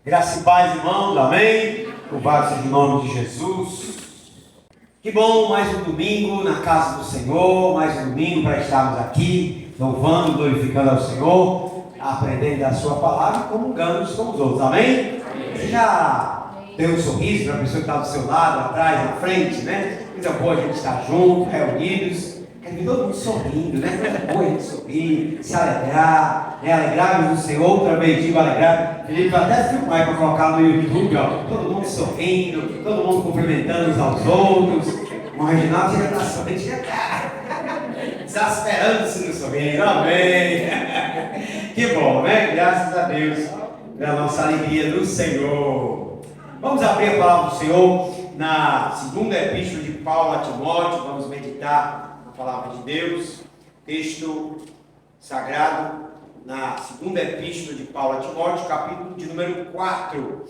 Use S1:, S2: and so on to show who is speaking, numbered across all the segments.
S1: Graça e paz, irmãos, amém? Louvado seja o nome de Jesus. Que bom, mais um domingo na casa do Senhor, mais um domingo para estarmos aqui, louvando, glorificando ao Senhor, aprendendo da sua palavra e comungando uns com os outros, amém? Você já deu um sorriso para a pessoa que está do seu lado, atrás, na frente, né? Coisa boa a gente estar junto, reunidos. Quer ver todo mundo sorrindo, né? Coisa boa a gente sorrir, se alegrar, né? Alegrarmos no Senhor, outra vez digo alegrar. Felipe vai até filmar para colocar no YouTube, ó. Todo mundo sorrindo, todo mundo cumprimentando uns aos outros. O Reginaldo chega na sua frente, exasperando-se no sorriso, amém. Que bom, né? Graças a Deus pela nossa alegria do Senhor. Vamos abrir a palavra do Senhor na segunda epístola de Paulo a Timóteo. Vamos meditar na palavra de Deus, texto sagrado na segunda epístola de Paulo a Timóteo, capítulo de número 4.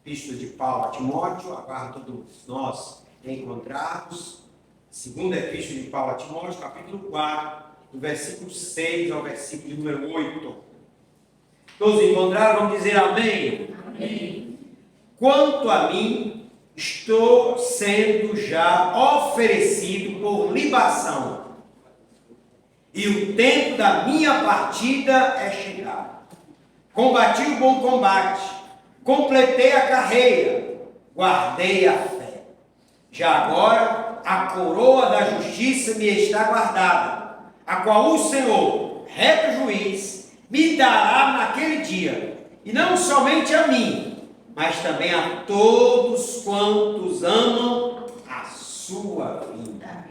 S1: Epístola de Paulo a Timóteo, aguardo todos nós encontrarmos. Segunda epístola de Paulo a Timóteo, capítulo 4, do versículo 6 ao versículo de número 8. Todos encontraram? Vamos dizer amém? Amém. Quanto a mim, estou sendo já oferecido por libação, e o tempo da minha partida é chegado. Combati o bom combate, completei a carreira, guardei a fé. Já agora, a coroa da justiça me está guardada, a qual o Senhor, reto juiz, me dará naquele dia, e não somente a mim, mas também a todos quantos amam a sua vida.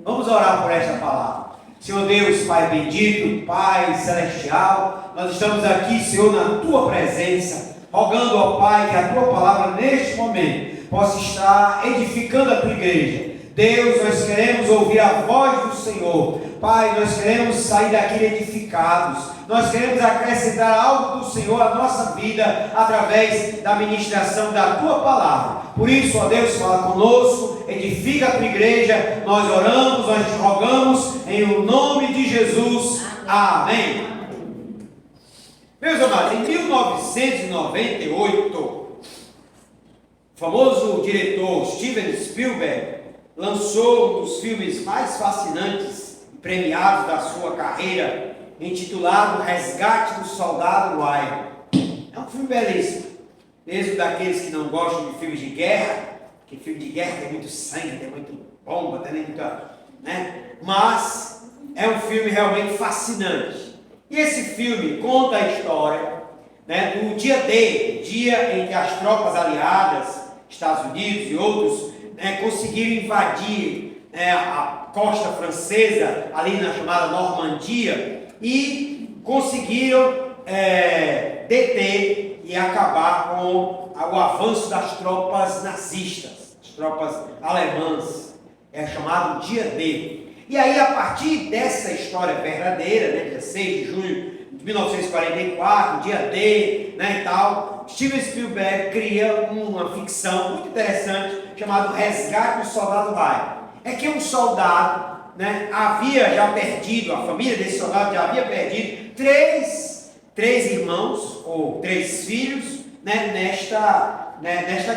S1: Vamos orar por esta palavra. Senhor Deus, Pai bendito, Pai celestial, nós estamos aqui, Senhor, na Tua presença, rogando ao Pai que a Tua palavra neste momento possa estar edificando a Tua igreja. Deus, nós queremos ouvir a voz do Senhor. Pai, nós queremos sair daqui edificados. Nós queremos acrescentar algo do Senhor à nossa vida através da ministração da Tua palavra. Por isso, ó Deus, fala conosco, edifica a Tua igreja. Nós oramos, nós te rogamos em o nome de Jesus. Amém. Meus amados, em 1998, o famoso diretor Steven Spielberg lançou um dos filmes mais fascinantes e premiados da sua carreira, intitulado Resgate do Soldado Ryan. É um filme belíssimo, mesmo daqueles que não gostam de filmes de guerra, que filme de guerra tem muito sangue, tem muito bomba, tem muita, né? Mas é um filme realmente fascinante. E esse filme conta a história, né, do dia D, dia em que as tropas aliadas, Estados Unidos e outros, conseguiram invadir a costa francesa, ali na chamada Normandia, e conseguiram deter e acabar com o avanço das tropas nazistas, as tropas alemãs. É chamado Dia D. E aí, a partir dessa história verdadeira, né, dia 6 de junho de 1944, Dia D, né, e tal, Steven Spielberg cria uma ficção muito interessante chamada Resgate do Soldado Ryan. É que um soldado, né, havia já perdido, a família desse soldado já havia perdido três irmãos ou 3 filhos, né, nesta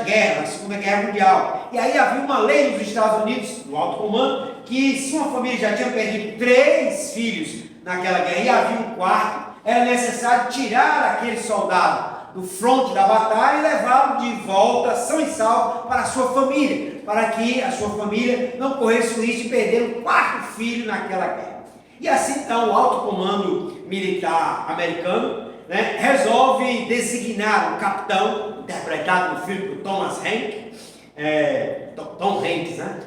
S1: guerra, na Segunda Guerra Mundial. E aí havia uma lei nos Estados Unidos, no alto comando, que se uma família já tinha perdido 3 filhos naquela guerra e havia um quarto, era necessário tirar aquele soldado do fronte da batalha e levá-lo de volta, são e salvo, para a sua família, para que a sua família não corresse o risco de perder um 4º filho naquela guerra. E assim então o alto comando militar americano, né, resolve designar um capitão, interpretado no filme por Thomas Hanks, Tom Hanks, né?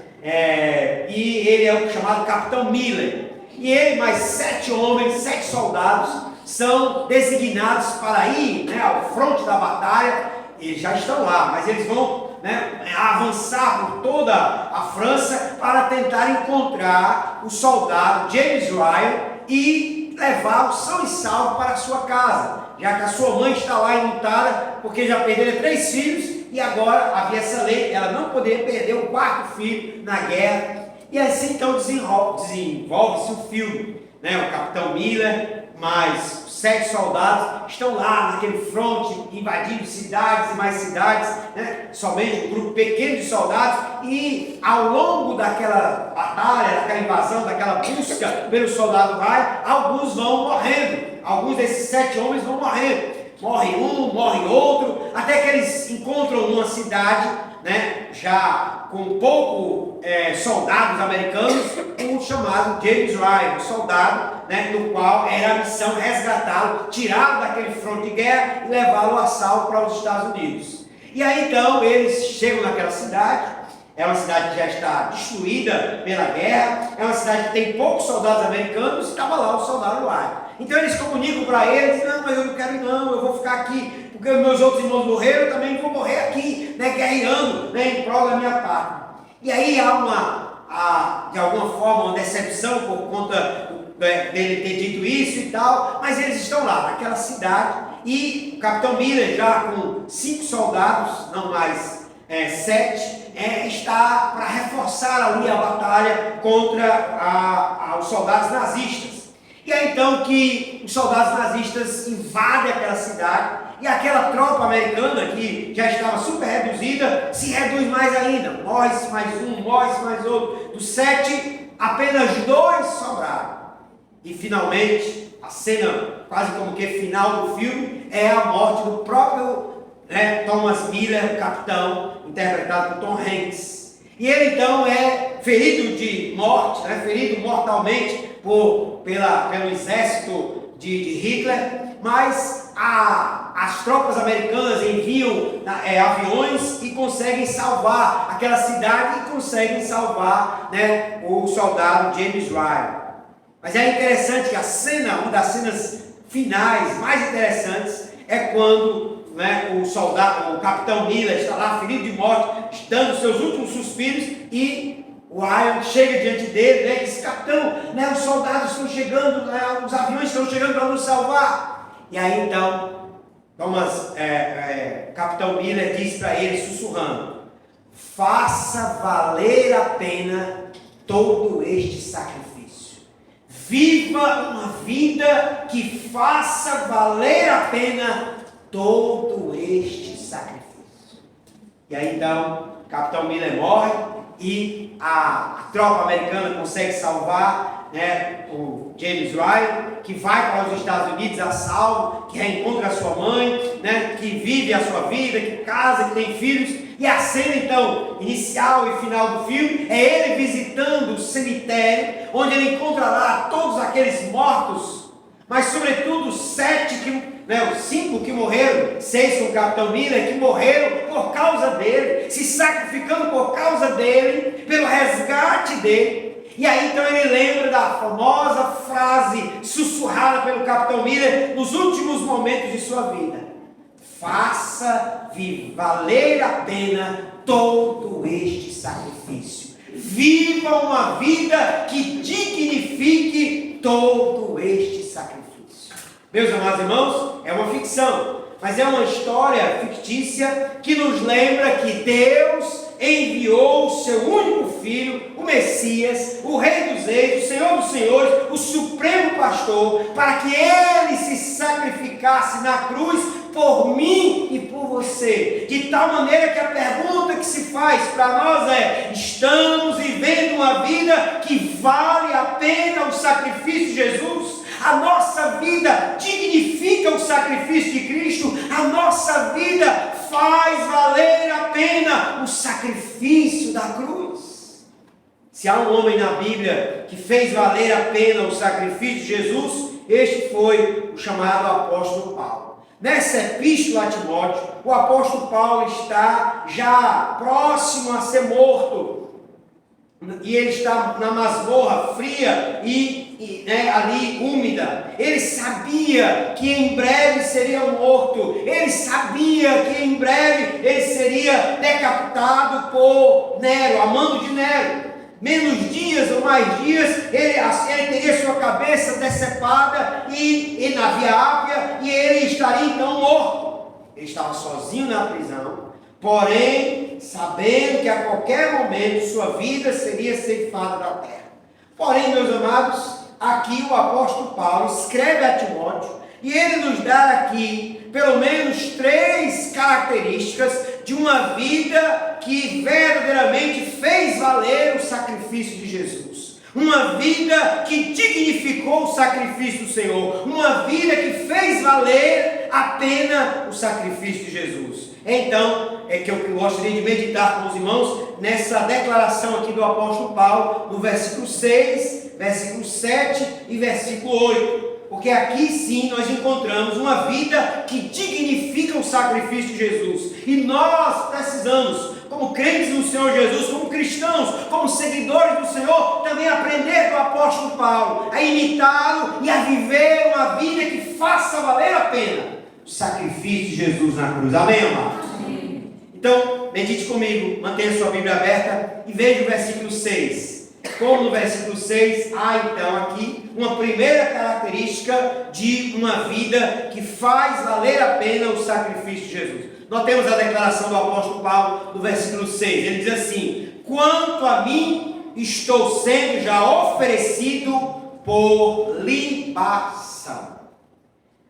S1: E ele é o chamado Capitão Miller. E ele mais 7 homens, 7 soldados, são designados para ir, né, ao fronte da batalha. Eles já estão lá, mas eles vão, né, avançar por toda a França para tentar encontrar o soldado James Ryan e levá-lo são e salvo para a sua casa, já que a sua mãe está lá enlutada porque já perderam 3 filhos e agora havia essa lei, ela não poderia perder o 4º filho na guerra. E assim então desenvolve-se o filme, né? O Capitão Miller mais 7 soldados estão lá naquele fronte, invadindo cidades e mais cidades, né? Somente um grupo pequeno de soldados, e ao longo daquela batalha, daquela invasão, daquela busca pelo soldado Rai, alguns vão morrendo, alguns desses 7 homens vão morrendo. Morre um, morre outro, até que eles encontram numa cidade, né, já com pouco soldados americanos, um chamado James Ryan, um soldado, né, no qual era a missão resgatá-lo, tirá-lo daquele fronte de guerra e levá-lo a salvo para os Estados Unidos. E aí então eles chegam naquela cidade. É uma cidade que já está destruída pela guerra, é uma cidade que tem poucos soldados americanos, e estava lá o soldado Ryan. Então eles comunicam para eles: não, mas eu não quero ir não, eu vou ficar aqui, porque os meus outros irmãos morreram, eu também vou morrer aqui, né, guerreando, né, em prol da minha pátria. E aí há de alguma forma uma decepção por conta dele ter dito isso e tal, mas eles estão lá naquela cidade, e o capitão Miller, já com 5 soldados, não mais 7, está para reforçar ali a batalha contra os soldados nazistas. E é então que os soldados nazistas invadem aquela cidade, e aquela tropa americana, que já estava super reduzida, se reduz mais ainda. Morre-se mais um, morre-se mais outro. Dos 7, apenas 2 sobraram. E finalmente, a cena quase como que final do filme é a morte do próprio Thomas Miller, o capitão, interpretado por Tom Hanks. E ele então é ferido de morte, ferido mortalmente pelo exército de Hitler, mas as tropas americanas enviam aviões e conseguem salvar aquela cidade, e conseguem salvar, o soldado James Ryan. Mas é interessante que uma das cenas finais mais interessantes é quando o capitão Miller está lá ferido de morte, dando seus últimos suspiros, e o Ryan chega diante dele, e diz: capitão, os soldados estão chegando, os aviões estão chegando para nos salvar. E aí então, capitão Miller diz para ele, sussurrando: faça valer a pena todo este sacrifício. Viva uma vida que faça valer a pena todo este sacrifício. E aí então, o capitão Miller morre, e a tropa americana consegue salvar o James Ryan, que vai para os Estados Unidos a salvo, que reencontra a sua mãe, que vive a sua vida, que casa, que tem filhos. E a cena então, inicial e final do filme, é ele visitando o cemitério, onde ele encontra lá todos aqueles mortos, mas sobretudo os 5 que morreram, 6 com o capitão Miller, que morreram por causa dele, se sacrificando por causa dele, pelo resgate dele. E aí então ele lembra da famosa frase sussurrada pelo capitão Miller nos últimos momentos de sua vida: faça valer a pena todo este sacrifício. Viva uma vida que dignifique todo este sacrifício. Meus amados irmãos, é uma ficção, mas é uma história fictícia que nos lembra que Deus enviou o seu único filho, o Messias, o Rei dos Reis, o Senhor dos Senhores, o Supremo Pastor, para que ele se sacrificasse na cruz por mim e por você. De tal maneira que a pergunta que se faz para nós é: estamos vivendo uma vida que vale a pena o sacrifício de Jesus? A nossa vida dignifica o sacrifício de Cristo? A nossa vida faz valer a pena o sacrifício da cruz? Se há um homem na Bíblia que fez valer a pena o sacrifício de Jesus, este foi o chamado apóstolo Paulo. Nessa epístola a Timóteo, o apóstolo Paulo está já próximo a ser morto. E ele está na masmorra fria e ali úmida. Ele sabia que em breve seria morto. Ele sabia que em breve ele seria decapitado por Nero, a mando de Nero. Menos dias ou mais dias, ele teria sua cabeça decepada e na Via Ápia, e ele estaria então morto. Ele estava sozinho na prisão, porém, sabendo que a qualquer momento sua vida seria ceifada da terra. Porém, meus amados, aqui o apóstolo Paulo escreve a Timóteo, E ele nos dá aqui pelo menos 3 características de uma vida que verdadeiramente fez valer o sacrifício de Jesus. Uma vida que dignificou o sacrifício do Senhor. Uma vida que fez valer a pena o sacrifício de Jesus. Então, é que eu gostaria de meditar com os irmãos nessa declaração aqui do apóstolo Paulo, no versículo 6, versículo 7 e versículo 8. Porque aqui sim nós encontramos uma vida que dignifica o sacrifício de Jesus. E nós precisamos, como crentes no Senhor Jesus, como cristãos, como seguidores do Senhor, também aprender do apóstolo Paulo, a imitá-lo e a viver uma vida que faça valer a pena o sacrifício de Jesus na cruz. Amém, amados? Amém. Então, medite comigo, mantenha sua Bíblia aberta e veja o versículo 6. Como no versículo 6, há então aqui uma primeira característica de uma vida que faz valer a pena o sacrifício de Jesus. Notemos a declaração do apóstolo Paulo no versículo 6. Ele diz assim: quanto a mim, estou sendo já oferecido por libação.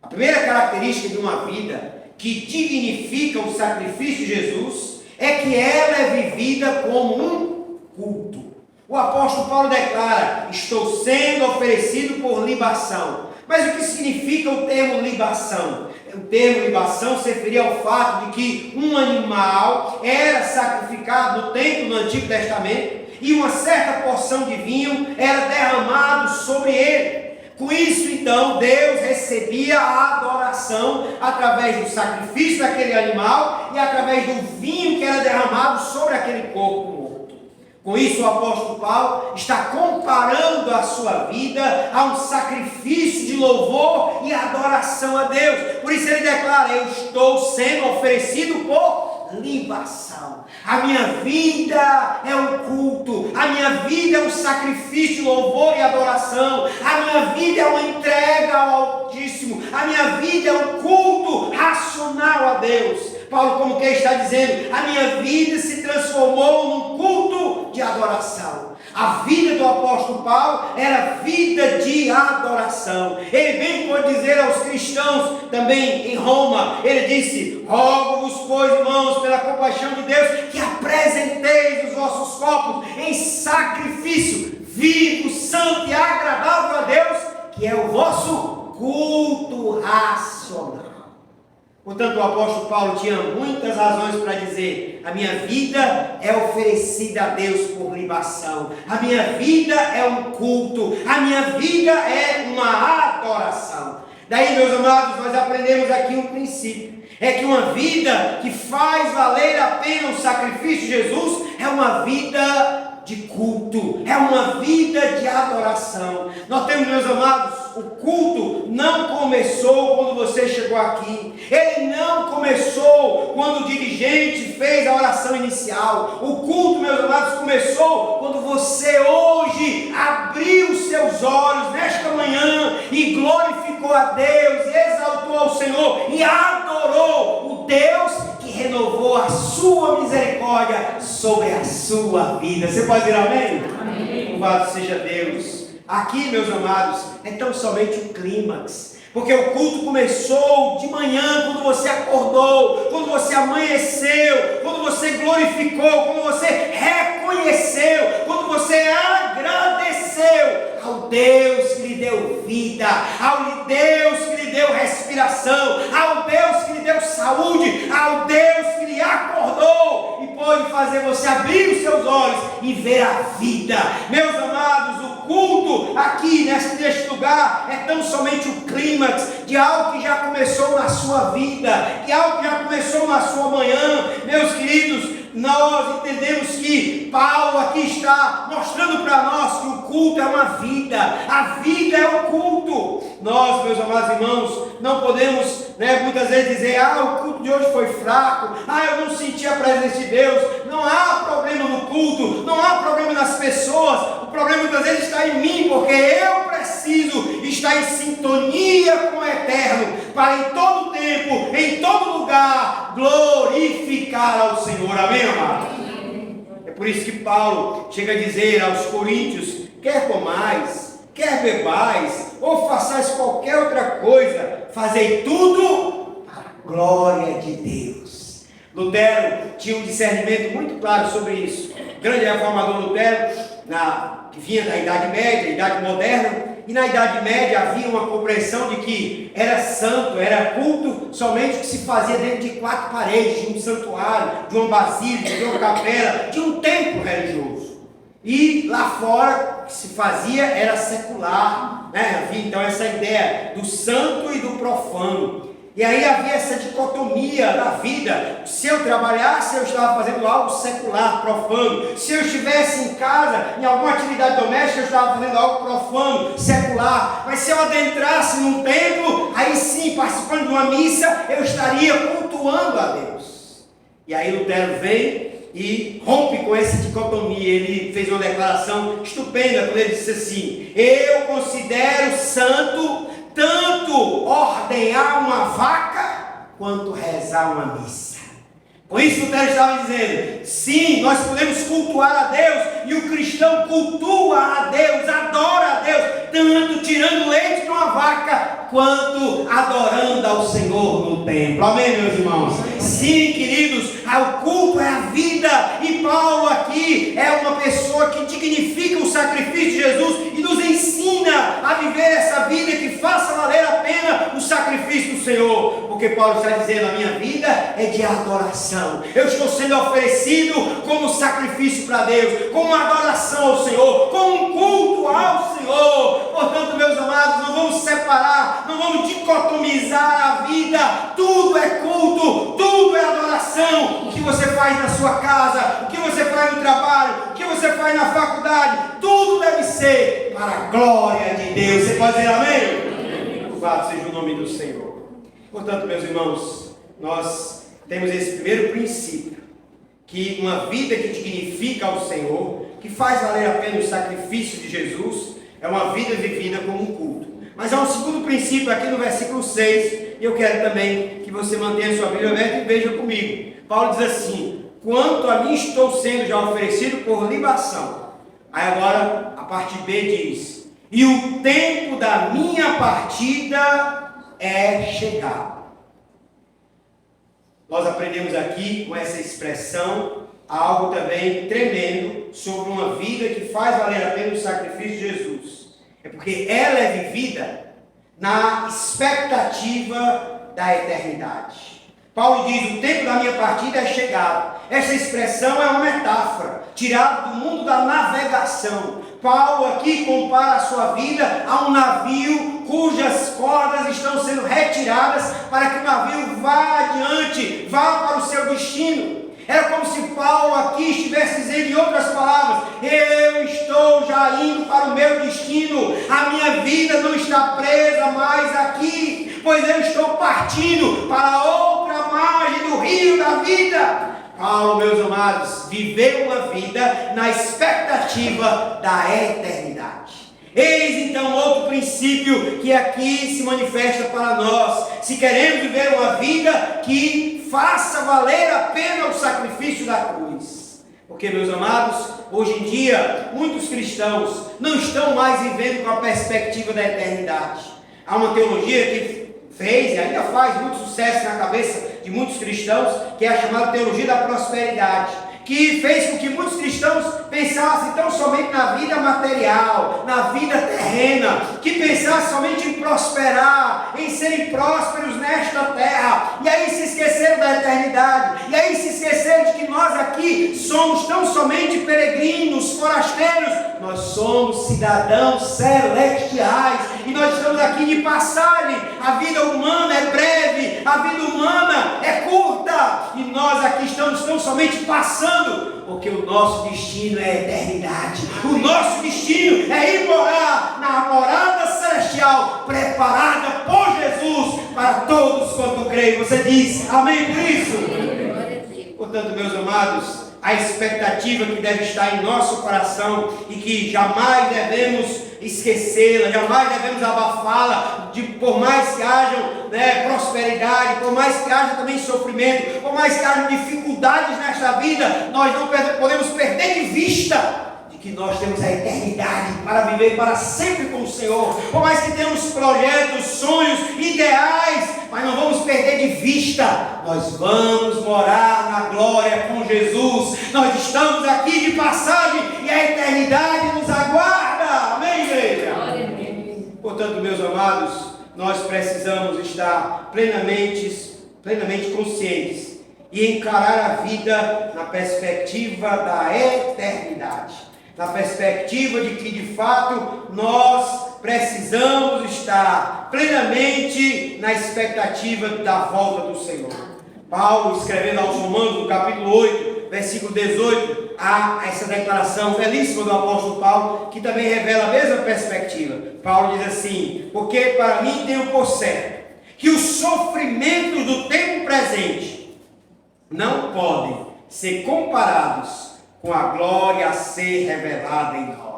S1: A primeira característica de uma vida que dignifica o sacrifício de Jesus é que ela é vivida como um culto. O apóstolo Paulo declara: estou sendo oferecido por libação. Mas o que significa o termo libação? O termo libação se referia ao fato de que um animal era sacrificado no templo do Antigo Testamento e uma certa porção de vinho era derramado sobre ele. Com isso, então, Deus recebia a adoração através do sacrifício daquele animal e através do vinho que era derramado sobre aquele corpo morto. Com isso, o apóstolo Paulo está comparando a sua vida a um sacrifício de louvor e adoração a Deus. Por isso ele declara: eu estou sendo oferecido por libação. A minha vida é um culto, a minha vida é um sacrifício de louvor e adoração, a minha vida é uma entrega ao Altíssimo, a minha vida é um culto racional a Deus. Paulo, como que está dizendo, a minha vida se transformou num culto de adoração. A vida do apóstolo Paulo era vida de adoração. Ele bem pode dizer aos cristãos também em Roma, ele disse: rogo-vos, pois, irmãos, pela compaixão de Deus, que apresenteis os vossos corpos em sacrifício vivo, santo e agradável a Deus, que é o vosso culto racional. Portanto, o apóstolo Paulo tinha muitas razões para dizer: a minha vida é oferecida a Deus por libação, a minha vida é um culto, a minha vida é uma adoração. Daí, meus amados, nós aprendemos aqui um princípio: é que uma vida que faz valer a pena o sacrifício de Jesus é uma vida de culto, é uma vida de adoração. Nós temos, meus amados, o culto não começou quando você chegou aqui. Ele não começou quando o dirigente fez a oração inicial. O culto, meus amados, começou quando você hoje abriu os seus olhos nesta manhã e glorificou a Deus, exaltou ao Senhor e adorou o Deus que renovou a sua misericórdia sobre a sua vida. Você pode dizer amém? Amém. Louvado seja Deus. Aqui, meus amados, é tão somente o clímax. Porque o culto começou de manhã, quando você acordou, quando você amanheceu, quando você glorificou, quando você reconheceu, quando você agradeceu ao Deus que lhe deu vida, ao Deus que lhe deu respiração, ao Deus que lhe deu saúde, ao Deus que lhe acordou e pôde fazer você abrir os seus olhos e ver a vida. Meus amados, o culto aqui neste lugar é tão somente o clímax de algo que já começou na sua vida, de algo que já começou na sua manhã. Meus queridos, nós entendemos que Paulo aqui está mostrando para nós que o culto é uma vida, a vida é o culto. Nós, meus amados irmãos, não podemos, muitas vezes dizer: o culto de hoje foi fraco, eu não senti a presença de Deus. Não há problema no culto, não há problema nas pessoas. O problema muitas vezes está em mim, porque eu preciso estar em sintonia com o Eterno, para em todo tempo, em todo lugar, glorificar ao Senhor. Amém, amado? É por isso que Paulo chega a dizer aos coríntios: quer comais, quer bebais, ou façais qualquer outra coisa, fazei tudo para a glória de Deus. Lutero tinha um discernimento muito claro sobre isso. O grande reformador Lutero, que vinha da Idade Média, Idade Moderna, e na Idade Média havia uma compreensão de que era santo, era culto somente o que se fazia dentro de 4 paredes, de um santuário, de uma basílica, de uma capela, de um templo religioso. E lá fora o que se fazia era secular, né? Havia então essa ideia do santo e do profano. E aí havia essa dicotomia da vida. Se eu trabalhasse, eu estava fazendo algo secular, profano. Se eu estivesse em casa, em alguma atividade doméstica, eu estava fazendo algo profano, secular. Mas se eu adentrasse num templo, aí sim, participando de uma missa, eu estaria cultuando a Deus. E aí Lutero vem e rompe com essa dicotomia. Ele fez uma declaração estupenda quando ele disse assim: eu considero santo tanto ordenhar uma vaca quanto rezar uma missa. Com isso Lutero estava dizendo: sim, nós podemos cultuar a Deus, e o cristão cultua a Deus, adora a Deus, tanto tirando leite de uma vaca, quanto adorando ao Senhor no templo. Amém, meus irmãos? Sim, queridos, o culto é a vida, e Paulo aqui é uma pessoa que dignifica o sacrifício de Jesus e nos ensina a viver essa vida que faça valer a pena o sacrifício do Senhor, porque Paulo está dizendo: a minha vida é de adoração, eu estou sendo oferecido como sacrifício para Deus, como adoração ao Senhor, como um culto ao Senhor. Portanto, meus amados, não vamos separar, não vamos dicotomizar a vida. Tudo é culto, tudo é adoração. O que você faz na sua casa, o que você faz no trabalho, o que você faz na faculdade, tudo deve ser para a glória de Deus. Você pode dizer amém? Louvado seja o nome do Senhor. Portanto, meus irmãos, nós temos esse primeiro princípio, que uma vida que dignifica ao Senhor, que faz valer a pena o sacrifício de Jesus, é uma vida vivida como um culto. Mas há um segundo princípio aqui no versículo 6, e eu quero também que você mantenha sua Bíblia aberta e veja comigo. Paulo diz assim: quanto a mim estou sendo já oferecido por libação. Aí agora a parte B diz: e o tempo da minha partida é chegado. Nós aprendemos aqui com essa expressão algo também tremendo sobre uma vida que faz valer a pena o sacrifício de Jesus. É porque ela é vivida na expectativa da eternidade. Paulo diz: o tempo da minha partida é chegado. Essa expressão é uma metáfora tirada do mundo da navegação. Paulo aqui compara a sua vida a um navio cujas cordas estão sendo retiradas para que o navio vá adiante, vá para o seu destino. Era como se Paulo aqui estivesse dizendo, em outras palavras: eu estou já indo para o meu destino, a minha vida não está presa mais aqui, pois eu estou partindo para outra margem do rio da vida. Paulo, meus amados, viveu uma vida na expectativa da eternidade. Eis então outro princípio que aqui se manifesta para nós. Se queremos viver uma vida que faça valer a pena o sacrifício da cruz. Porque, meus amados, hoje em dia, muitos cristãos não estão mais vivendo com a perspectiva da eternidade. Há uma teologia que fez e ainda faz muito sucesso na cabeça de muitos cristãos, que é a chamada teologia da prosperidade, que fez com que muitos cristãos pensassem tão somente na vida material, na vida terrena, que pensassem somente em prosperar, em serem prósperos nesta terra, e aí se esqueceram da eternidade, e aí se esqueceram de que nós aqui somos tão somente peregrinos, forasteiros. Nós somos cidadãos celestiais, e nós estamos aqui de passagem. A vida humana é breve, a vida humana é curta, e nós aqui estamos tão somente passando, porque o nosso destino é a eternidade. O nosso destino é ir morar na morada celestial, preparada por Jesus para todos quanto creem. Você diz amém por isso? Portanto, meus amados, a expectativa que deve estar em nosso coração e que jamais devemos esquecê-la, jamais devemos abafá-la, por mais que haja prosperidade, por mais que haja também sofrimento, por mais que haja dificuldades nesta vida, nós não podemos perder de vista que nós temos a eternidade para viver para sempre com o Senhor. Por mais que tenhamos projetos, sonhos, ideais mas não vamos perder de vista. Nós vamos morar na glória com Jesus. Nós estamos aqui de passagem e a eternidade nos aguarda. Amém, igreja? Portanto, meus amados, nós precisamos estar plenamente conscientes e encarar a vida na perspectiva da eternidade, na perspectiva de que, de fato, nós precisamos estar plenamente na expectativa da volta do Senhor. Paulo, escrevendo aos Romanos, no capítulo 8, versículo 18, há essa declaração belíssima do apóstolo Paulo, que também revela a mesma perspectiva. Paulo diz assim: porque para mim tenho por certo que os sofrimentos do tempo presente não podem ser comparados com a glória a ser revelada em nós.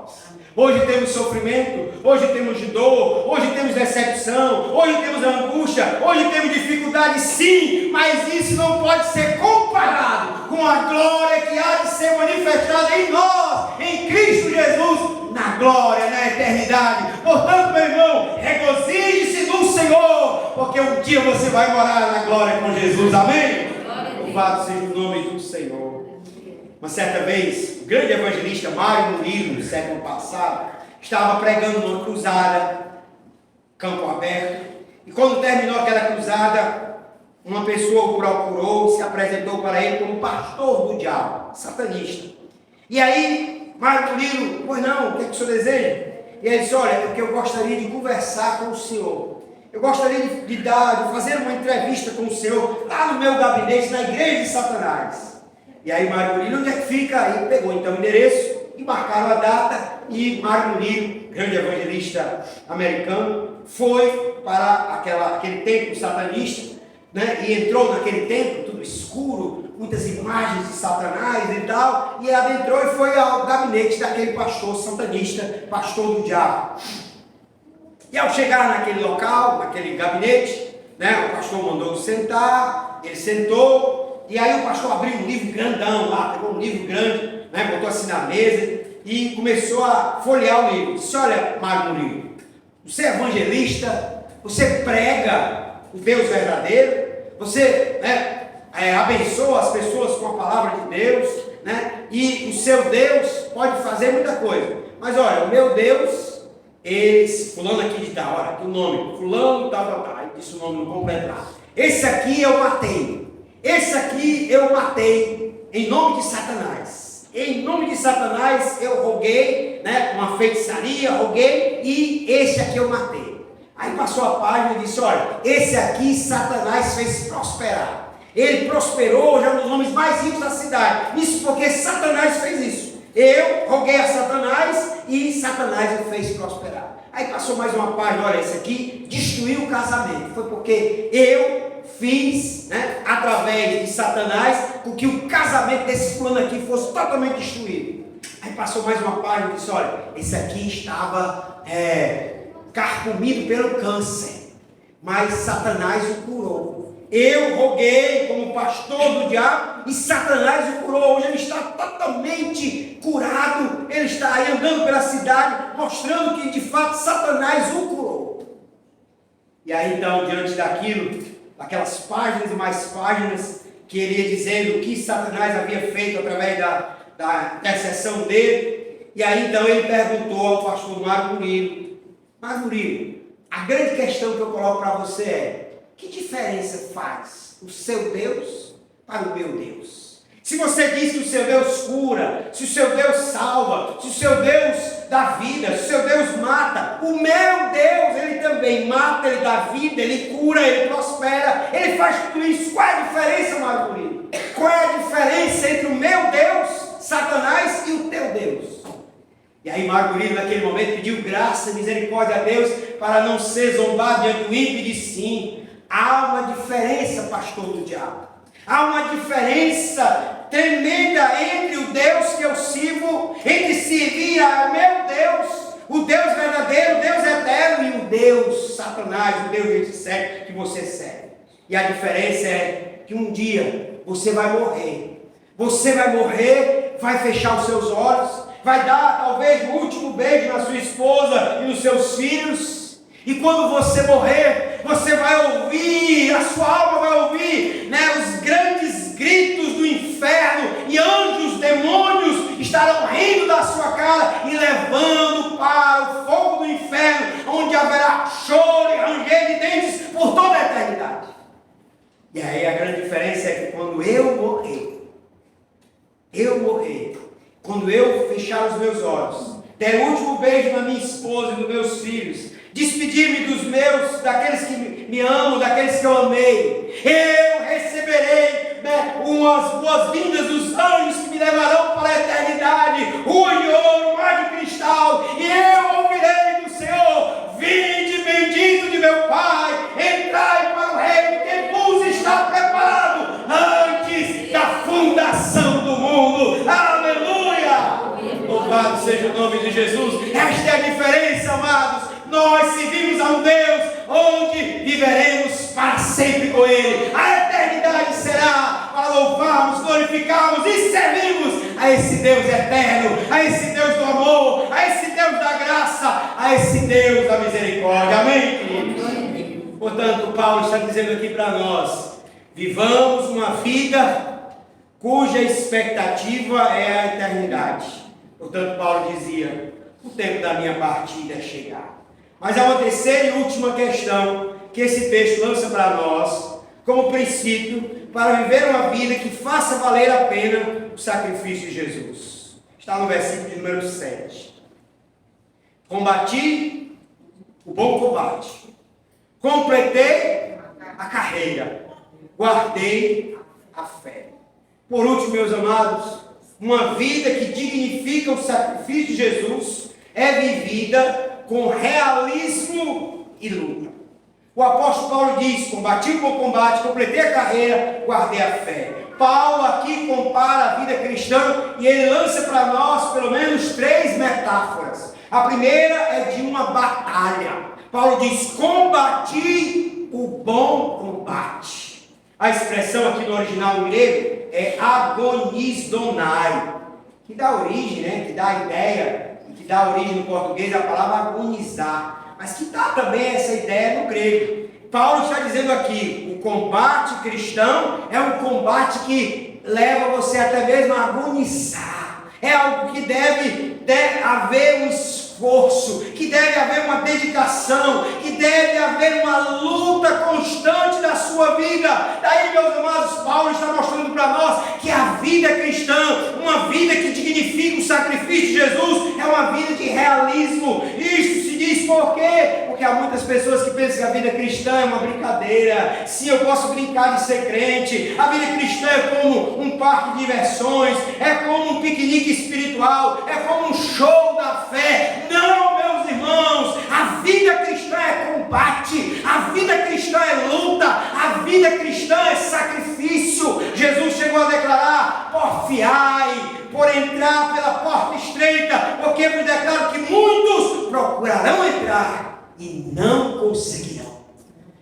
S1: Hoje temos sofrimento, hoje temos dor, hoje temos decepção, hoje temos angústia, hoje temos dificuldade, sim, mas isso não pode ser comparado com a glória que há de ser manifestada em nós, em Cristo Jesus, na glória, na eternidade. Portanto, meu irmão, regozije-se no Senhor, porque um dia você vai morar na glória com Jesus, amém? Louvado seja o nome do Senhor. Uma certa vez, o grande evangelista Mário Murilo, no século passado, estava pregando numa cruzada, campo aberto, e quando terminou aquela cruzada, uma pessoa o procurou, se apresentou para ele como pastor do diabo, satanista. E aí, Mário Murilo: pois não, o que é que o senhor deseja? E ele disse: olha, porque eu gostaria de conversar com o senhor. Eu gostaria de fazer uma entrevista com o senhor lá no meu gabinete, na igreja de Satanás. E aí Mário Murilo: onde é que fica? Aí pegou então o endereço e marcaram a data, e Mário Murilo, grande evangelista americano, foi para aquele templo satanista, né? E entrou naquele templo, tudo escuro, muitas imagens de Satanás e tal, e adentrou e foi ao gabinete daquele pastor satanista, pastor do diabo. E ao chegar naquele local, naquele gabinete, né, o pastor mandou sentar, ele sentou. E aí o pastor abriu um livro grandão lá, pegou um livro grande, né, botou assim na mesa e começou a folhear o livro. Disse: olha, Mário Murilo, você é evangelista, você prega o Deus verdadeiro, você, né, abençoa as pessoas com a palavra de Deus, né, e o seu Deus pode fazer muita coisa. Mas olha, o meu Deus, esse fulano aqui de tal, olha aqui o nome, fulano tal, aí disse o nome no completo lá. Esse aqui eu matei. Esse aqui eu matei em nome de Satanás. Em nome de Satanás eu roguei, né, uma feitiçaria, roguei, e esse aqui eu matei. Aí passou a página e disse: olha, esse aqui Satanás fez prosperar. Ele prosperou já nos nomes mais ricos da cidade. Isso porque Satanás fez isso. Eu roguei a Satanás e Satanás o fez prosperar. Aí passou mais uma página: olha, esse aqui destruiu o casamento. Foi porque eu fiz, né, através de Satanás, com que o casamento desse fulano aqui fosse totalmente destruído. Aí passou mais uma página e disse: olha, esse aqui estava carcomido pelo câncer, mas Satanás o curou. Eu roguei como pastor do diabo e Satanás o curou. Hoje ele está totalmente curado. Ele está aí andando pela cidade, mostrando que de fato Satanás o curou. E aí então, diante daquilo, aquelas páginas e mais páginas, que ele ia dizendo o que Satanás havia feito através da intercessão dele. E aí então ele perguntou ao pastor Mário Murilo: Mário Murilo, a grande questão que eu coloco para você é: que diferença faz o seu Deus para o meu Deus? Se você diz que o seu Deus cura, se o seu Deus salva, se o seu Deus dá vida, se o seu Deus mata, o meu Deus, ele também mata, ele dá vida, ele cura, ele prospera, ele faz tudo isso. Qual é a diferença, Mário Murilo? Qual é a diferença entre o meu Deus, Satanás, e o teu Deus? E aí Mário Murilo naquele momento pediu graça e misericórdia a Deus para não ser zombado diante do ímpio, e disse: sim, há uma diferença, pastor do diabo. Há uma diferença tremenda entre o Deus que eu sirvo, entre servir ao meu Deus, o Deus verdadeiro, o Deus eterno, e o Deus Satanás, o Deus que você serve. E a diferença é que um dia você vai morrer. Você vai morrer, vai fechar os seus olhos, vai dar talvez o último beijo na sua esposa e nos seus filhos. E quando você morrer, você vai ouvir a E aí a grande diferença é que quando eu morrer, quando eu fechar os meus olhos, der o último beijo na minha esposa e nos meus filhos, despedir-me daqueles que me amam, daqueles que eu amei, eu receberei umas boas-vindas dos anjos que me levarão para a eternidade, rua de ouro, mar de cristal, e eu ouvirei do Senhor: vinde bendito de meu Pai, entrai para o reino que vos está preparado antes da fundação do mundo. Aleluia! Louvado seja o nome de Jesus. Esta é a diferença, amados. Nós servimos a um Deus onde viveremos para sempre com Ele. A eternidade será para louvarmos, glorificarmos e servirmos a esse Deus eterno, a esse Deus do amor, a esse Deus da graça, a esse Deus da misericórdia. Amém, queridos? Portanto, Paulo está dizendo aqui para nós: vivamos uma vida cuja expectativa é a eternidade. Portanto, Paulo dizia: o tempo da minha partida é chegar. Mas há uma terceira e última questão que esse texto lança para nós, como princípio, para viver uma vida que faça valer a pena o sacrifício de Jesus. Está no versículo de número 7. Combati o bom combate, completei a carreira, guardei a fé. Por último, meus amados, uma vida que dignifica o sacrifício de Jesus é vivida com realismo e luta. O apóstolo Paulo diz: combati o bom combate, completei a carreira, guardei a fé. Paulo aqui compara a vida cristã e ele lança para nós pelo menos 3 metáforas. A primeira é de uma batalha. Paulo diz: combati o bom combate. A expressão aqui no original grego é agonisdonai, que dá origem, que dá a ideia, que dá origem no português a palavra agonizar, mas que dá também essa ideia no grego. Paulo está dizendo aqui: o combate cristão é um combate que leva você até mesmo a agonizar. É algo que deve haver um esforço, que deve haver uma dedicação, que deve haver uma luta constante da sua vida. Daí, meus amados, Paulo está mostrando para nós que a vida cristã, uma vida que dignifica o sacrifício de Jesus, é uma vida de realismo. Isso se diz por quê? Porque há muitas pessoas que pensam que a vida cristã é uma brincadeira. Sim, eu posso brincar de ser crente. A vida cristã é como um parque de diversões, é como um piquenique espiritual, é como um show da fé. Não, meus irmãos, a vida cristã é combate, a vida cristã é luta, a vida cristã é sacrifício. Jesus chegou a declarar: porfiai por entrar pela porta estreita, porque eu declaro que muitos procurarão entrar e não conseguirão.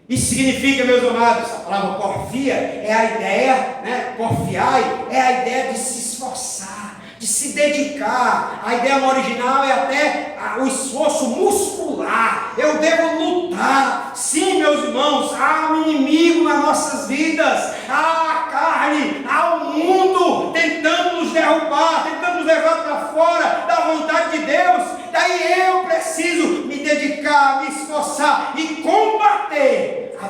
S1: Isso significa, meus amados, a palavra porfia é a ideia, porfiai é a ideia de se esforçar, de se dedicar. A ideia no original é até o esforço muscular. Eu devo lutar. Sim, meus irmãos, há um inimigo nas nossas vidas. Há a carne, há o mundo tentando nos derrubar, tentando nos levar para fora da vontade de Deus. Daí eu preciso me dedicar, me esforçar e combater a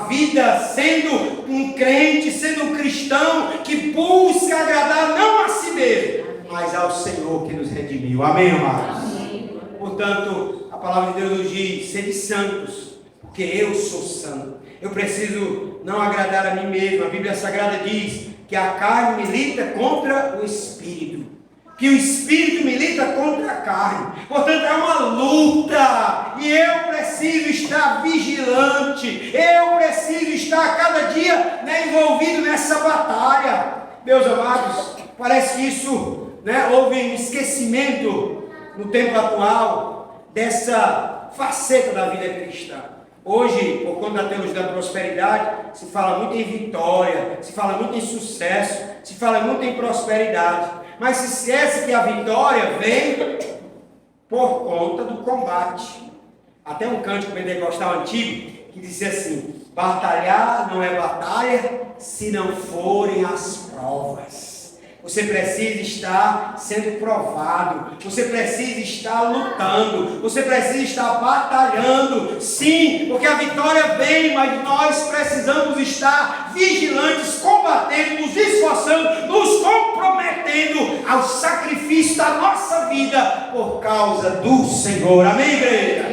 S1: vida sendo um crente, sendo um cristão que busca agradar não a si mesmo, mas ao Senhor que nos redimiu. Amém, amados? Amém. Portanto, a palavra de Deus nos diz: sede santos, porque eu sou santo. Eu preciso não agradar a mim mesmo. A Bíblia Sagrada diz que a carne milita contra o Espírito, que o Espírito milita contra a carne. Portanto, é uma luta, e eu preciso estar vigilante, eu preciso estar a cada dia envolvido nessa batalha. Meus amados, parece que isso, houve um esquecimento no tempo atual dessa faceta da vida cristã. Hoje, por conta da teologia da prosperidade, se fala muito em vitória, se fala muito em sucesso, se fala muito em prosperidade, mas se esquece que a vitória vem por conta do combate. Até um cântico pentecostal antigo que dizia assim: batalhar não é batalha se não forem as provas. Você precisa estar sendo provado, você precisa estar lutando, você precisa estar batalhando, sim, porque a vitória vem, mas nós precisamos estar vigilantes, combatendo, nos esforçando, nos comprometendo ao sacrifício da nossa vida por causa do Senhor. Amém, igreja?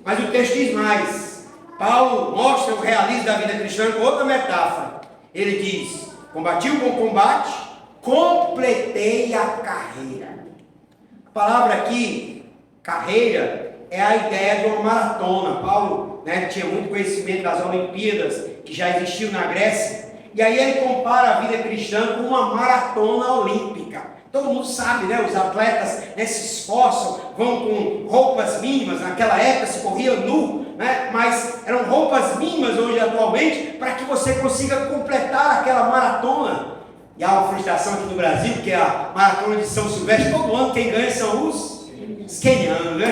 S1: Mas o texto diz mais. Paulo mostra o realismo da vida cristã com outra metáfora. Ele diz: combati o bom combate, completei a carreira. A palavra aqui, carreira, é a ideia de uma maratona. Paulo, tinha muito conhecimento das Olimpíadas que já existiam na Grécia. E aí ele compara a vida cristã com uma maratona olímpica. Todo mundo sabe, os atletas se esforçam, vão com roupas mínimas. Naquela época se corria nu, mas eram roupas mínimas hoje atualmente, para que você consiga completar aquela maratona. E há uma frustração aqui no Brasil, que é a maratona de São Silvestre. Todo ano quem ganha são os quenianos,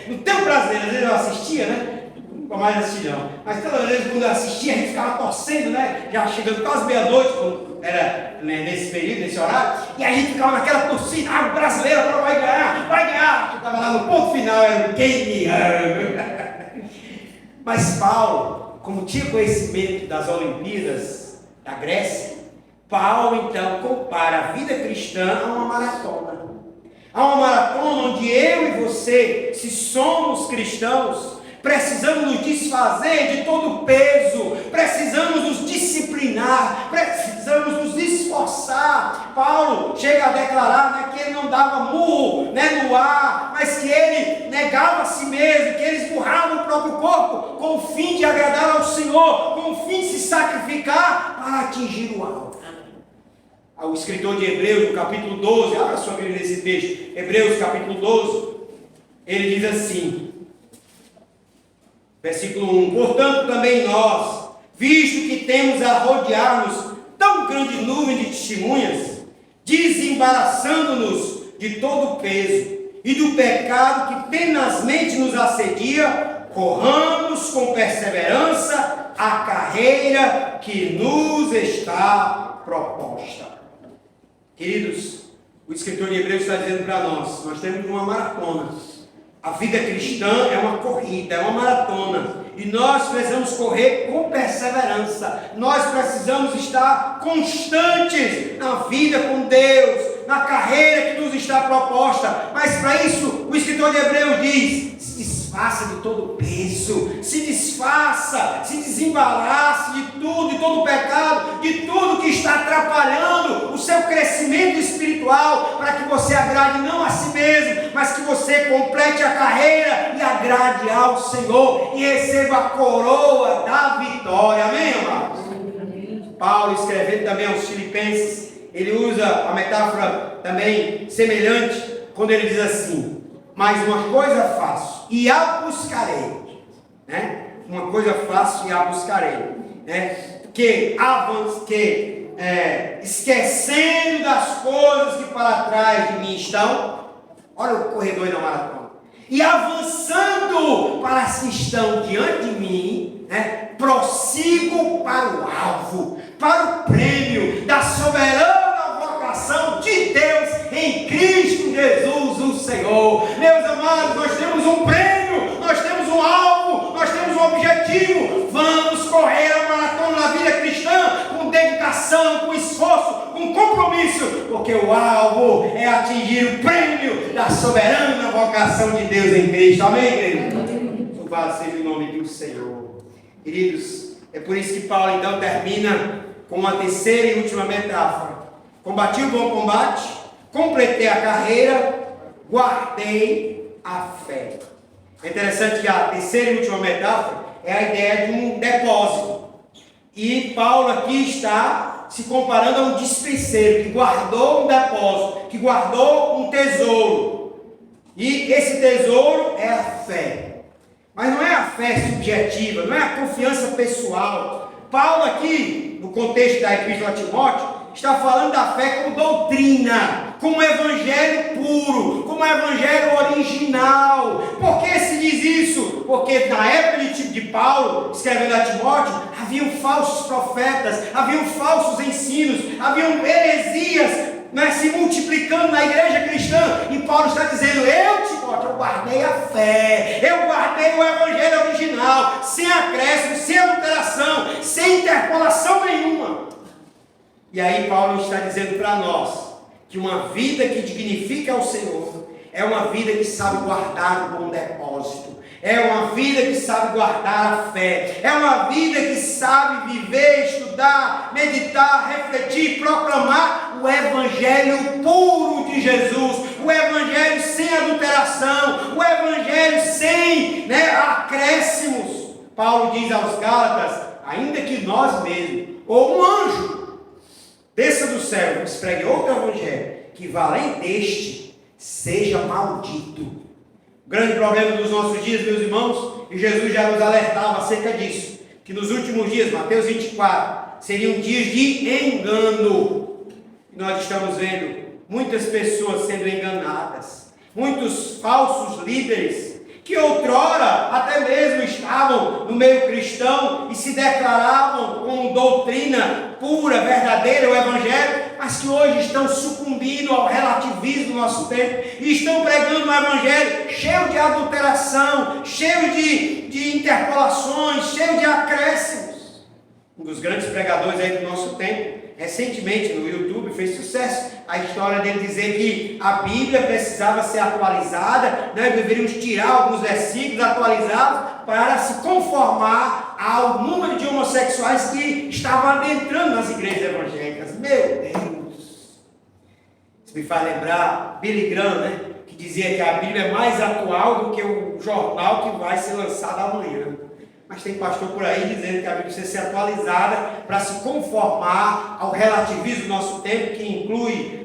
S1: No tempo brasileiro, às vezes eu assistia, nunca mais assisti não, mas todas vezes quando eu assistia a gente ficava torcendo, já chegando quase meia-noite, quando era nesse período, nesse horário, e a gente ficava naquela torcida: o brasileiro agora vai ganhar, eu estava lá no ponto final, era o queniano. Mas Paulo, como tinha conhecimento das Olimpíadas da Grécia, Paulo então compara a vida cristã a uma maratona. Há uma maratona onde eu e você, se somos cristãos, precisamos nos desfazer de todo o peso, precisamos nos disciplinar, precisamos nos esforçar. Paulo chega a declarar que ele não dava murro no ar, mas que ele negava a si mesmo, que ele esmurrava o próprio corpo com o fim de agradar ao Senhor, com o fim de se sacrificar para atingir o alvo. O escritor de Hebreus, no capítulo 12, abra sua Bíblia nesse texto, Hebreus capítulo 12, ele diz assim, versículo 1: portanto também nós, visto que temos a rodear-nos tão grande nuvem de testemunhas, desembaraçando-nos de todo o peso e do pecado que tenazmente nos assedia, corramos com perseverança a carreira que nos está proposta. Queridos, o escritor de Hebreus está dizendo para nós temos uma maratona. A vida cristã é uma corrida, é uma maratona. E nós precisamos correr com perseverança. Nós precisamos estar constantes na vida com Deus, na carreira que nos está proposta. Mas para isso, o escritor de Hebreus diz: se desfaça de todo o peso, se desfaça, se desembarace de tudo, de todo o pecado, de tudo que está atrapalhando o seu crescimento espiritual, para que você agrade não a si mesmo, mas que você complete a carreira e agrade ao Senhor e receba a coroa da vitória. Amém, amados? Paulo, escrevendo também aos Filipenses, ele usa a metáfora também semelhante, quando ele diz assim: mas uma coisa faço e a buscarei, uma coisa faço e a buscarei, que esquecendo das coisas que para trás de mim estão, olha o corredor da maratona, e avançando para as que estão diante de mim, prossigo para o alvo, para o prêmio da soberana vocação de Deus em Cristo Jesus, o Senhor. Meus amados, nós temos um prêmio, nós temos um alvo, nós temos um objetivo. Vamos correr a maratona da vida cristã com dedicação, com esforço, com compromisso, porque o alvo é atingir o prêmio da soberana vocação de Deus em Cristo. Amém, queridos? Louvado seja o nome do Senhor. Queridos, é por isso que Paulo então termina com uma terceira e última metáfora: combati o bom combate, completei a carreira, guardei a fé. É interessante que a terceira e última metáfora é a ideia de um depósito. E Paulo aqui está se comparando a um dispenseiro que guardou um depósito, que guardou um tesouro. E esse tesouro é a fé. Mas não é a fé subjetiva, não é a confiança pessoal. Paulo aqui, no contexto da Epístola a Timóteo, está falando da fé como doutrina. como evangelho puro, como evangelho original. Por que se diz isso? Porque na época de Paulo, escrevendo a Timóteo, haviam falsos profetas, haviam falsos ensinos, haviam heresias, né, se multiplicando na igreja cristã. E Paulo está dizendo: eu, Timóteo, eu guardei a fé, eu guardei o evangelho original, sem acréscimo, sem alteração, sem interpolação nenhuma. E aí Paulo está dizendo para nós que uma vida que dignifica ao Senhor é uma vida que sabe guardar o bom depósito, é uma vida que sabe guardar a fé, é uma vida que sabe viver, estudar, meditar, refletir, proclamar o evangelho puro de Jesus, o evangelho sem adulteração, o evangelho sem, acréscimos. Paulo diz aos Gálatas: ainda que nós mesmos, ou um anjo, desça do céu e nos pregue outro evangelho, que valente deste, seja maldito. O grande problema dos nossos dias, meus irmãos, e Jesus já nos alertava acerca disso, que nos últimos dias, Mateus 24, seriam dias de engano. E nós estamos vendo muitas pessoas sendo enganadas, muitos falsos líderes, que outrora até mesmo estavam no meio cristão e se declaravam como doutrina pura, verdadeira, o evangelho, mas que hoje estão sucumbindo ao relativismo do nosso tempo e estão pregando um evangelho cheio de adulteração, cheio de interpolações, cheio de acréscimos. Um dos grandes pregadores aí do nosso tempo, recentemente no YouTube, fez sucesso a história dele dizer que a Bíblia precisava ser atualizada, deveríamos tirar alguns versículos atualizados para se conformar ao número de homossexuais que estavam adentrando nas igrejas evangélicas. Meu Deus! Isso me faz lembrar Billy Graham, que dizia que a Bíblia é mais atual do que o jornal que vai ser lançado amanhã. Mas tem pastor por aí dizendo que a Bíblia precisa ser atualizada para se conformar ao relativismo do nosso tempo, que inclui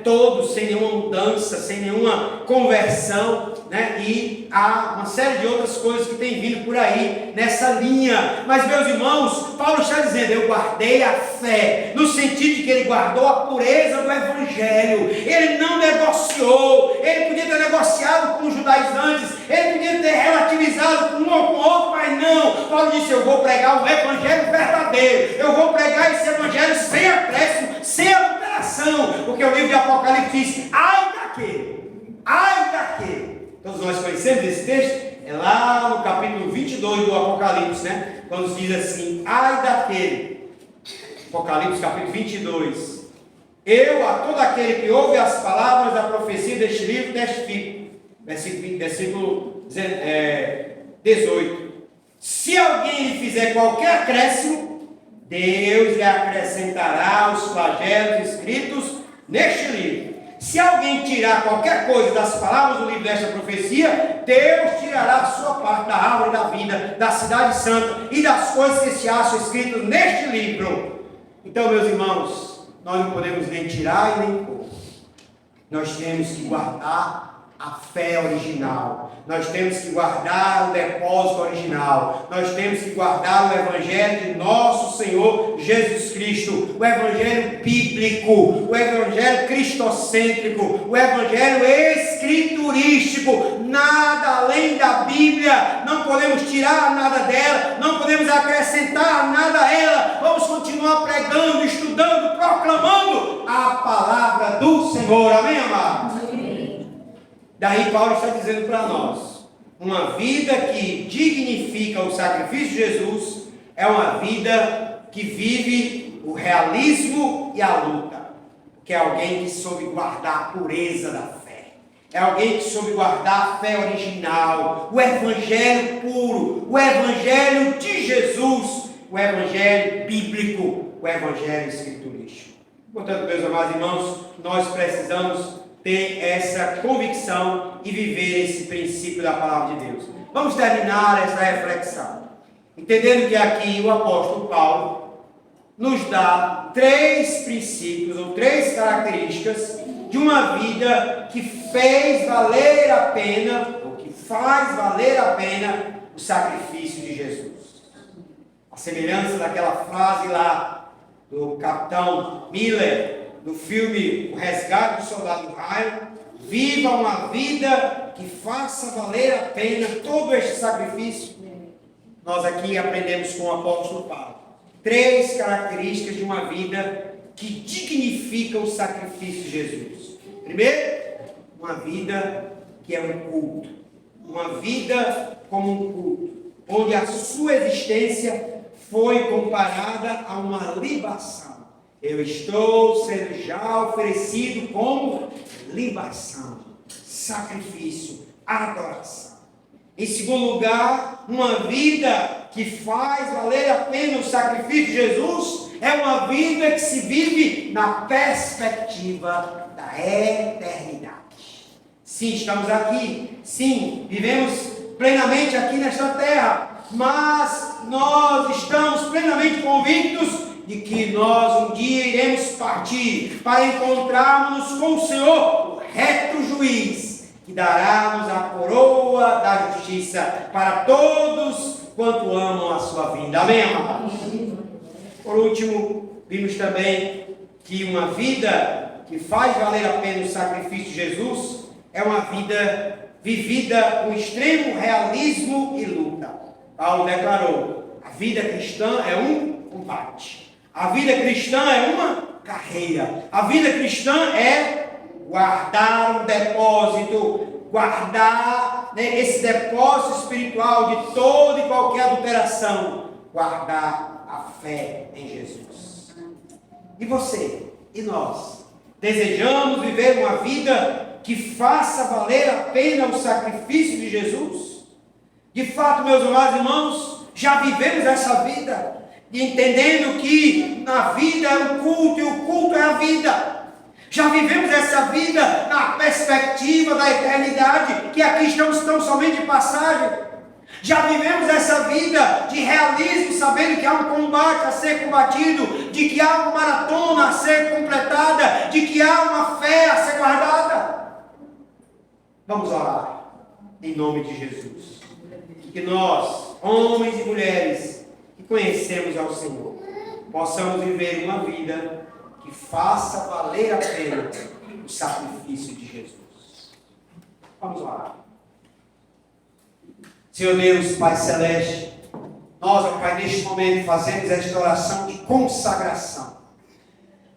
S1: todos, sem nenhuma mudança, sem nenhuma conversão, e há uma série de outras coisas que tem vindo por aí nessa linha. Mas, meus irmãos, Paulo está dizendo: eu guardei a fé, no sentido de que ele guardou a pureza do evangelho, ele não negociou. Ele podia ter negociado com os judaizantes, ele podia ter relativizado com um ou com o outro, mas não. Paulo disse: eu vou pregar o evangelho verdadeiro, eu vou pregar esse evangelho sem acréscimo, sem adulteração, porque o livro de Apocalipse diz: ai daquele. Todos nós conhecemos esse texto, é lá no capítulo 22 do Apocalipse, quando diz assim: ai daquele, Apocalipse capítulo 22, eu a todo aquele que ouve as palavras da profecia deste livro testifico, versículo 18, se alguém lhe fizer qualquer acréscimo, Deus lhe acrescentará os flagelos escritos neste livro. Se alguém tirar qualquer coisa das palavras do livro desta profecia, Deus tirará a sua parte da árvore da vida, da cidade santa e das coisas que se acham escritas neste livro. Então, meus irmãos, nós não podemos nem tirar e nem pôr. Nós temos que guardar a fé original, nós temos que guardar o depósito original, nós temos que guardar o evangelho de nosso Senhor Jesus Cristo, o evangelho bíblico, o evangelho cristocêntrico, o evangelho escriturístico. Nada além da Bíblia, não podemos tirar nada dela, não podemos acrescentar nada a ela. Vamos continuar pregando, estudando, proclamando a palavra do Senhor. Amém, amados? Daí Paulo está dizendo para nós: uma vida que dignifica o sacrifício de Jesus é uma vida que vive o realismo e a luta, que é alguém que soube guardar a pureza da fé, é alguém que soube guardar a fé original, o evangelho puro, o evangelho de Jesus, o evangelho bíblico, o evangelho escriturístico. Portanto, meus amados irmãos, nós precisamos ter essa convicção e viver esse princípio da palavra de Deus. Vamos terminar essa reflexão, entendendo que aqui o apóstolo Paulo nos dá 3 princípios ou 3 características de uma vida que fez valer a pena, ou que faz valer a pena o sacrifício de Jesus. A semelhança daquela frase lá do capitão Miller, no filme O Resgate do Soldado Ryan, viva uma vida que faça valer a pena todo este sacrifício. Nós aqui aprendemos com o apóstolo Paulo 3 características de uma vida que dignifica o sacrifício de Jesus. Primeiro, uma vida que é um culto. Uma vida como um culto, onde a sua existência foi comparada a uma libação. Eu estou sendo já oferecido como libação, sacrifício, adoração. Em segundo lugar, uma vida que faz valer a pena o sacrifício de Jesus é uma vida que se vive na perspectiva da eternidade. Sim, estamos aqui. Sim, vivemos plenamente aqui nesta terra. Mas nós estamos plenamente convictos de que nós um dia iremos partir para encontrarmos com o Senhor, o reto juiz, que dará-nos a coroa da justiça para todos quanto amam a sua vinda. Amém, amados? Por último, vimos também que uma vida que faz valer a pena o sacrifício de Jesus é uma vida vivida com extremo realismo e luta. Paulo declarou: a vida cristã é um combate. A vida cristã é uma carreira. A vida cristã é guardar um depósito, guardar esse depósito espiritual de toda e qualquer adulteração, guardar a fé em Jesus. E você? E nós? Desejamos viver uma vida que faça valer a pena o sacrifício de Jesus? De fato, meus amados irmãos, já vivemos essa vida, entendendo que na vida é um culto e o culto é a vida. Já vivemos essa vida na perspectiva da eternidade, que aqui estamos tão somente de passagem. Já vivemos essa vida de realismo, sabendo que há um combate a ser combatido, de que há uma maratona a ser completada, de que há uma fé a ser guardada. Vamos orar em nome de Jesus. Que nós, homens e mulheres que conhecemos ao Senhor, possamos viver uma vida que faça valer a pena o sacrifício de Jesus. Vamos lá. Senhor Deus, Pai Celeste, nós, ó Pai, neste momento fazemos esta oração de consagração.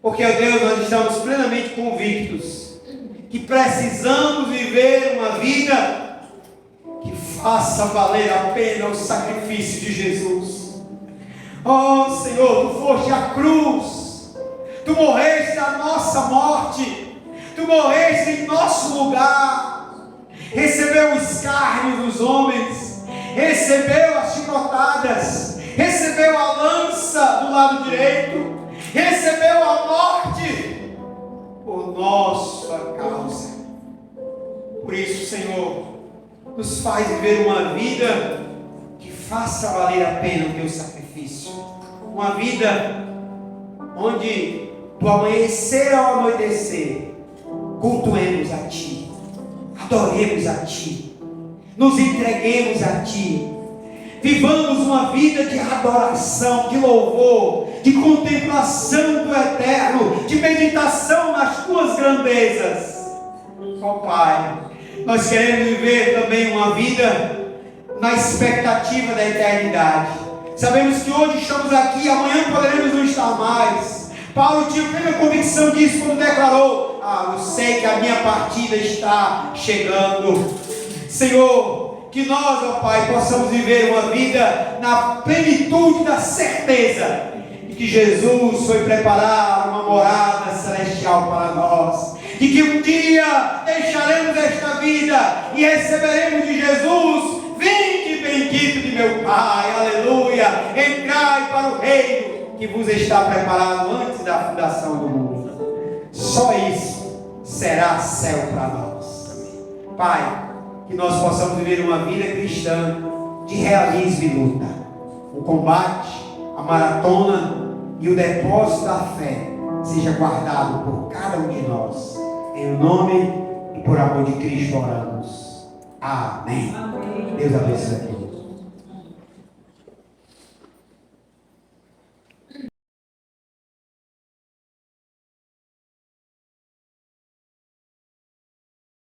S1: Porque, ó Deus, nós estamos plenamente convictos que precisamos viver uma vida que faça valer a pena o sacrifício de Jesus. Oh Senhor, Tu foste à cruz, Tu morreste a nossa morte, Tu morreste em nosso lugar, recebeu o escárnio dos homens, recebeu as chicotadas, recebeu a lança do lado direito, recebeu a morte por nossa causa. Por isso, Senhor, nos faz viver uma vida que faça valer a pena o Teu sacrifício. Uma vida onde, do amanhecer ao anoitecer, cultuemos a Ti, adoremos a Ti, nos entreguemos a Ti, vivamos uma vida de adoração, de louvor, de contemplação do Eterno, de meditação nas Tuas grandezas. Ó Pai, nós queremos viver também uma vida na expectativa da eternidade. Sabemos que hoje estamos aqui, amanhã poderemos não estar mais. Paulo tinha plena convicção disso quando declarou: eu sei que a minha partida está chegando. Senhor, que nós, ó Pai, possamos viver uma vida na plenitude da certeza de que Jesus foi preparar uma morada celestial para nós. De que um dia deixaremos esta vida e receberemos de Jesus: vinde bendito de meu Pai, aleluia, entrai para o reino que vos está preparado antes da fundação do mundo. Só isso será céu para nós. Pai, que nós possamos viver uma vida cristã de realismo e luta. O combate, a maratona e o depósito da fé seja guardado por cada um de nós. Em nome e por amor de Cristo oramos. Amém. Deus abençoe.